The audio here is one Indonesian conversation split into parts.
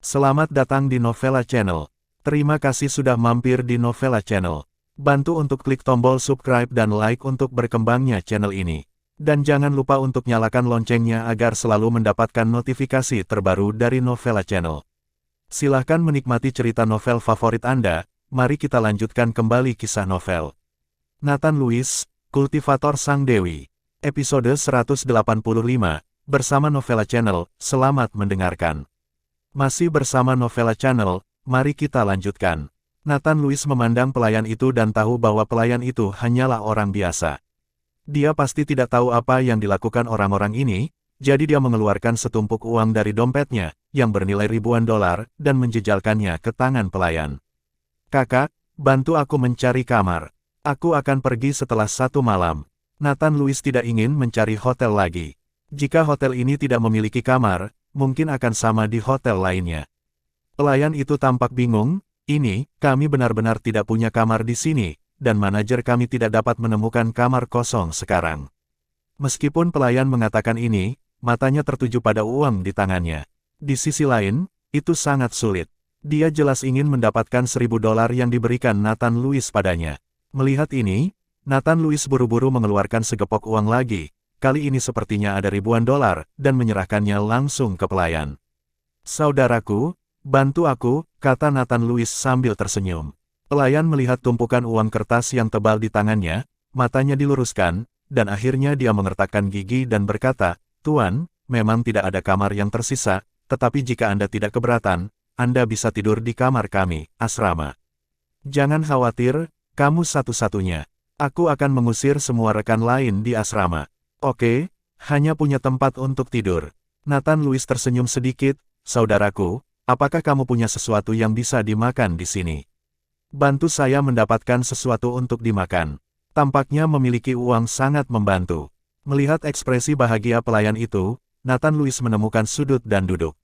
Selamat datang di Novella Channel. Terima kasih sudah mampir di Novella Channel. Bantu untuk klik tombol subscribe dan like untuk berkembangnya channel ini. Dan jangan lupa untuk nyalakan loncengnya agar selalu mendapatkan notifikasi terbaru dari Novella Channel. Silahkan menikmati cerita novel favorit Anda. Mari kita lanjutkan kembali kisah novel Nathan Lewis, Kultivator Sang Dewi. Episode 185, bersama Novella Channel. Selamat mendengarkan. Masih bersama Novella Channel, mari kita lanjutkan. Nathan Lewis memandang pelayan itu dan tahu bahwa pelayan itu hanyalah orang biasa. Dia pasti tidak tahu apa yang dilakukan orang-orang ini, jadi dia mengeluarkan setumpuk uang dari dompetnya, yang bernilai ribuan dolar, dan menjejalkannya ke tangan pelayan. "Kakak, bantu aku mencari kamar. Aku akan pergi setelah 1 malam." Nathan Lewis tidak ingin mencari hotel lagi. Jika hotel ini tidak memiliki kamar, mungkin akan sama di hotel lainnya. Pelayan itu tampak bingung, kami benar-benar tidak punya kamar di sini, dan manajer kami tidak dapat menemukan kamar kosong sekarang. Meskipun pelayan mengatakan ini, matanya tertuju pada uang di tangannya. Di sisi lain, itu sangat sulit. Dia jelas ingin mendapatkan 1.000 dolar yang diberikan Nathan Lewis padanya. Melihat ini, Nathan Lewis buru-buru mengeluarkan segepok uang lagi. Kali ini sepertinya ada ribuan dolar, dan menyerahkannya langsung ke pelayan. "Saudaraku, bantu aku," kata Nathan Lewis sambil tersenyum. Pelayan melihat tumpukan uang kertas yang tebal di tangannya, matanya diluruskan, dan akhirnya dia mengertakkan gigi dan berkata, "Tuan, memang tidak ada kamar yang tersisa, tetapi jika Anda tidak keberatan, Anda bisa tidur di kamar kami, asrama. Jangan khawatir, kamu satu-satunya. Aku akan mengusir semua rekan lain di asrama. Oke, hanya punya tempat untuk tidur." Nathan Lewis tersenyum sedikit. "Saudaraku, apakah kamu punya sesuatu yang bisa dimakan di sini? Bantu saya mendapatkan sesuatu untuk dimakan." Tampaknya memiliki uang sangat membantu. Melihat ekspresi bahagia pelayan itu, Nathan Lewis menemukan sudut dan duduk.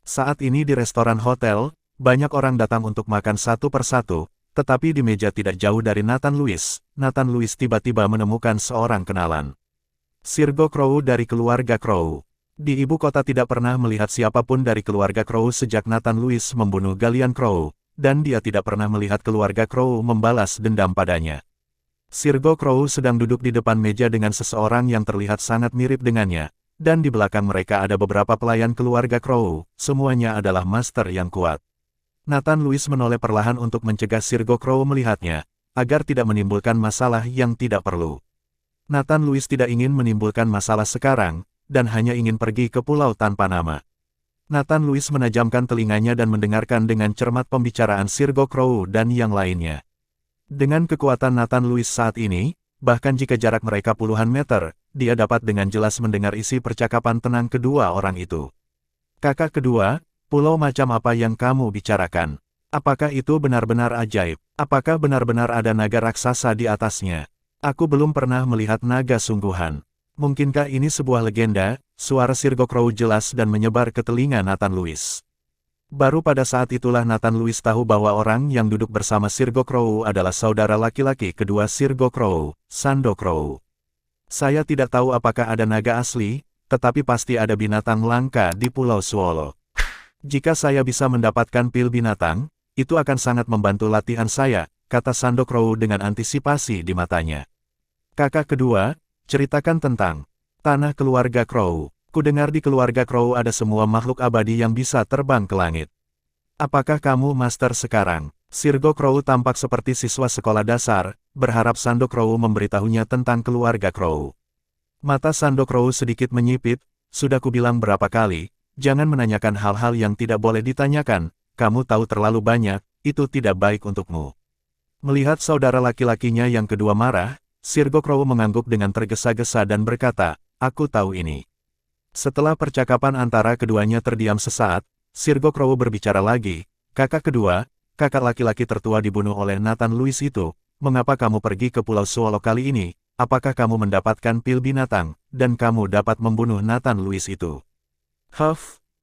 Saat ini di restoran hotel, banyak orang datang untuk makan satu persatu, tetapi di meja tidak jauh dari Nathan Lewis tiba-tiba menemukan seorang kenalan. Sirgo Crow dari keluarga Crow. Di ibu kota tidak pernah melihat siapapun dari keluarga Crow sejak Nathan Lewis membunuh Galian Crow, dan dia tidak pernah melihat keluarga Crow membalas dendam padanya. Sirgo Crow sedang duduk di depan meja dengan seseorang yang terlihat sangat mirip dengannya, dan di belakang mereka ada beberapa pelayan keluarga Crow, semuanya adalah master yang kuat. Nathan Lewis menoleh perlahan untuk mencegah Sirgo Crow melihatnya, agar tidak menimbulkan masalah yang tidak perlu. Nathan Lewis tidak ingin menimbulkan masalah sekarang, dan hanya ingin pergi ke pulau tanpa nama. Nathan Lewis menajamkan telinganya dan mendengarkan dengan cermat pembicaraan Sirgo Crow dan yang lainnya. Dengan kekuatan Nathan Lewis saat ini, bahkan jika jarak mereka puluhan meter, dia dapat dengan jelas mendengar isi percakapan tenang kedua orang itu. "Kakak kedua, pulau macam apa yang kamu bicarakan? Apakah itu benar-benar ajaib? Apakah benar-benar ada naga raksasa di atasnya? Aku belum pernah melihat naga sungguhan. Mungkinkah ini sebuah legenda?" Suara Sirgo Crow jelas dan menyebar ke telinga Nathan Lewis. Baru pada saat itulah Nathan Lewis tahu bahwa orang yang duduk bersama Sirgo Crow adalah saudara laki-laki kedua Sirgo Crow, Sando Crow. "Saya tidak tahu apakah ada naga asli, tetapi pasti ada binatang langka di Pulau Swallow. Jika saya bisa mendapatkan pil binatang, itu akan sangat membantu latihan saya," kata Sando Crow dengan antisipasi di matanya. "Kakak kedua, ceritakan tentang tanah keluarga Crow. Kudengar di keluarga Crow ada semua makhluk abadi yang bisa terbang ke langit. Apakah kamu master sekarang?" Sirgo Crow tampak seperti siswa sekolah dasar, berharap Sando Crow memberitahunya tentang keluarga Crow. Mata Sando Crow sedikit menyipit. "Sudah kubilang berapa kali, jangan menanyakan hal-hal yang tidak boleh ditanyakan, kamu tahu terlalu banyak, itu tidak baik untukmu." Melihat saudara laki-lakinya yang kedua marah, Sirgo Crow mengangguk dengan tergesa-gesa dan berkata, "Aku tahu ini." Setelah percakapan antara keduanya terdiam sesaat, Sirgo Crow berbicara lagi, "Kakak kedua, kakak laki-laki tertua dibunuh oleh Nathan Lewis itu, mengapa kamu pergi ke Pulau Swallow kali ini? Apakah kamu mendapatkan pil binatang, dan kamu dapat membunuh Nathan Lewis itu?"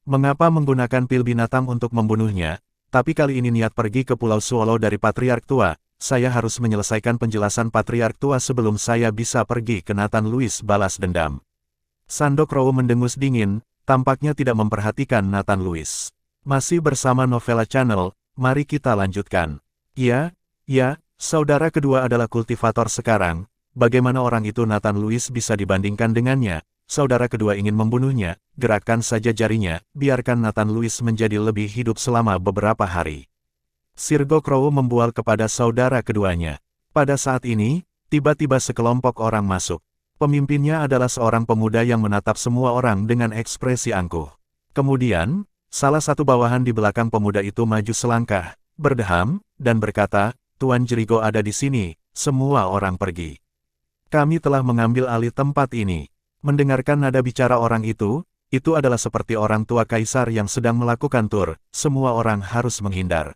Mengapa menggunakan pil binatang untuk membunuhnya, tapi kali ini niat pergi ke Pulau Swallow dari Patriark Tua, saya harus menyelesaikan penjelasan Patriark tua sebelum saya bisa pergi ke Nathan Louis balas dendam. Sandok Row mendengus dingin, tampaknya tidak memperhatikan Nathan Louis. Masih bersama Novella Channel, mari kita lanjutkan. Ya, saudara kedua adalah kultivator sekarang. Bagaimana orang itu Nathan Louis bisa dibandingkan dengannya? Saudara kedua ingin membunuhnya, gerakkan saja jarinya, biarkan Nathan Louis menjadi lebih hidup selama beberapa hari. Sirgo Crow membual kepada saudara keduanya. Pada saat ini, tiba-tiba sekelompok orang masuk. Pemimpinnya adalah seorang pemuda yang menatap semua orang dengan ekspresi angkuh. Kemudian, salah satu bawahan di belakang pemuda itu maju selangkah, berdeham, dan berkata, Tuan Jericho ada di sini, semua orang pergi. Kami telah mengambil alih tempat ini. Mendengarkan nada bicara orang itu adalah seperti orang tua kaisar yang sedang melakukan tur, semua orang harus menghindar.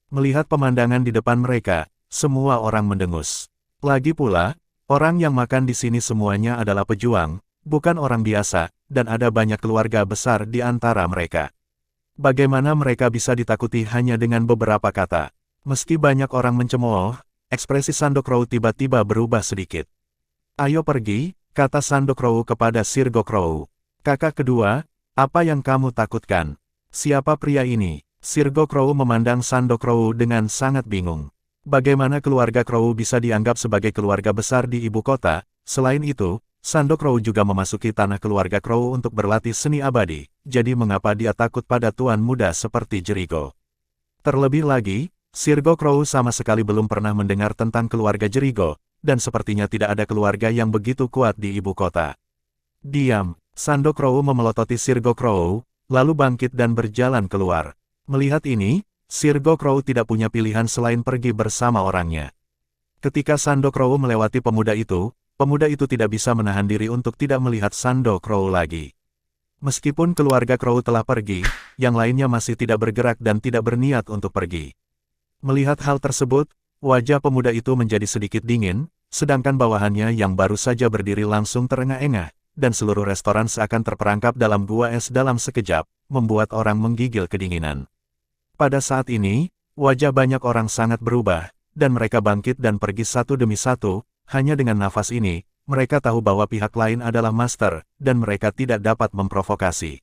Melihat pemandangan di depan mereka, semua orang mendengus. Lagi pula, orang yang makan di sini semuanya adalah pejuang, bukan orang biasa, dan ada banyak keluarga besar di antara mereka. Bagaimana mereka bisa ditakuti hanya dengan beberapa kata? Meski banyak orang mencemooh, ekspresi Sandok Row tiba-tiba berubah sedikit. Ayo pergi, kata Sandok Row kepada Sirgo Crow. Kakak kedua, apa yang kamu takutkan? Siapa pria ini? Sirgo Crow memandang Sandok Row dengan sangat bingung. Bagaimana keluarga Crow bisa dianggap sebagai keluarga besar di ibu kota? Selain itu, Sandok Row juga memasuki tanah keluarga Crow untuk berlatih seni abadi, jadi mengapa dia takut pada tuan muda seperti Jericho? Terlebih lagi, Sirgo Crow sama sekali belum pernah mendengar tentang keluarga Jericho, dan sepertinya tidak ada keluarga yang begitu kuat di ibu kota. Diam, Sandok Row memelototi Sirgo Crow, lalu bangkit dan berjalan keluar. Melihat ini, Sirgo Crow tidak punya pilihan selain pergi bersama orangnya. Ketika Sandok Row melewati pemuda itu tidak bisa menahan diri untuk tidak melihat Sandok Row lagi. Meskipun keluarga Crow telah pergi, yang lainnya masih tidak bergerak dan tidak berniat untuk pergi. Melihat hal tersebut, wajah pemuda itu menjadi sedikit dingin, sedangkan bawahannya yang baru saja berdiri langsung terengah-engah, dan seluruh restoran seakan terperangkap dalam gua es dalam sekejap, membuat orang menggigil kedinginan. Pada saat ini, wajah banyak orang sangat berubah, dan mereka bangkit dan pergi satu demi satu, hanya dengan nafas ini, mereka tahu bahwa pihak lain adalah master, dan mereka tidak dapat memprovokasi.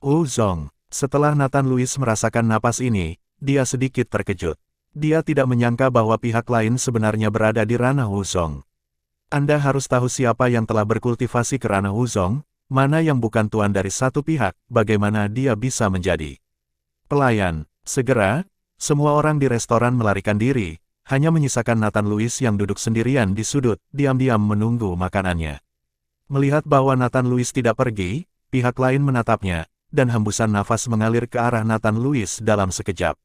Zong, setelah Nathan Louis merasakan napas ini, dia sedikit terkejut. Dia tidak menyangka bahwa pihak lain sebenarnya berada di ranah Zong. Anda harus tahu siapa yang telah berkultivasi ke ranah Zong, mana yang bukan tuan dari satu pihak, bagaimana dia bisa menjadi pelayan. Segera, semua orang di restoran melarikan diri, hanya menyisakan Nathan Louis yang duduk sendirian di sudut, diam-diam menunggu makanannya. Melihat bahwa Nathan Louis tidak pergi, pihak lain menatapnya, dan hembusan nafas mengalir ke arah Nathan Louis dalam sekejap.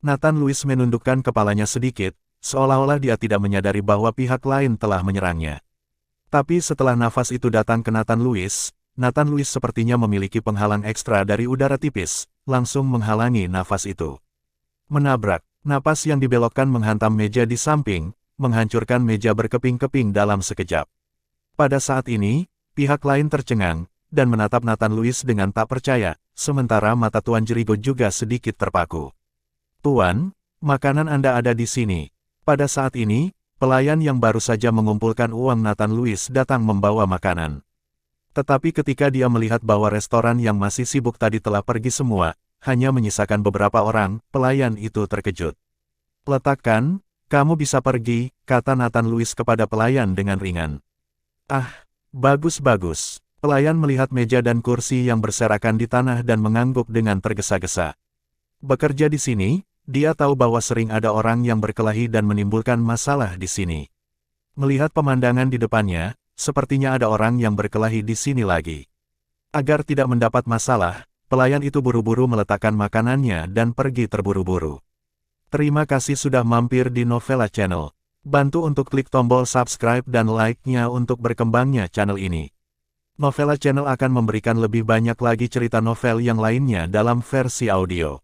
Nathan Louis menundukkan kepalanya sedikit, seolah-olah dia tidak menyadari bahwa pihak lain telah menyerangnya. Tapi setelah nafas itu datang ke Nathan Louis sepertinya memiliki penghalang ekstra dari udara tipis, langsung menghalangi nafas itu. Menabrak, napas yang dibelokkan menghantam meja di samping, menghancurkan meja berkeping-keping dalam sekejap. Pada saat ini, pihak lain tercengang, dan menatap Nathan Louis dengan tak percaya, sementara mata Tuan Jericho juga sedikit terpaku. Tuan, makanan Anda ada di sini. Pada saat ini, pelayan yang baru saja mengumpulkan uang Nathan Louis datang membawa makanan. Tetapi ketika dia melihat bahwa restoran yang masih sibuk tadi telah pergi semua, hanya menyisakan beberapa orang, pelayan itu terkejut. Letakkan, kamu bisa pergi, kata Nathan Louis kepada pelayan dengan ringan. Ah, bagus-bagus. Pelayan melihat meja dan kursi yang berserakan di tanah dan mengangguk dengan tergesa-gesa. Bekerja di sini, dia tahu bahwa sering ada orang yang berkelahi dan menimbulkan masalah di sini. Melihat pemandangan di depannya, sepertinya ada orang yang berkelahi di sini lagi. Agar tidak mendapat masalah, pelayan itu buru-buru meletakkan makanannya dan pergi terburu-buru. Terima kasih sudah mampir di Novella Channel. Bantu untuk klik tombol subscribe dan like-nya untuk berkembangnya channel ini. Novella Channel akan memberikan lebih banyak lagi cerita novel yang lainnya dalam versi audio.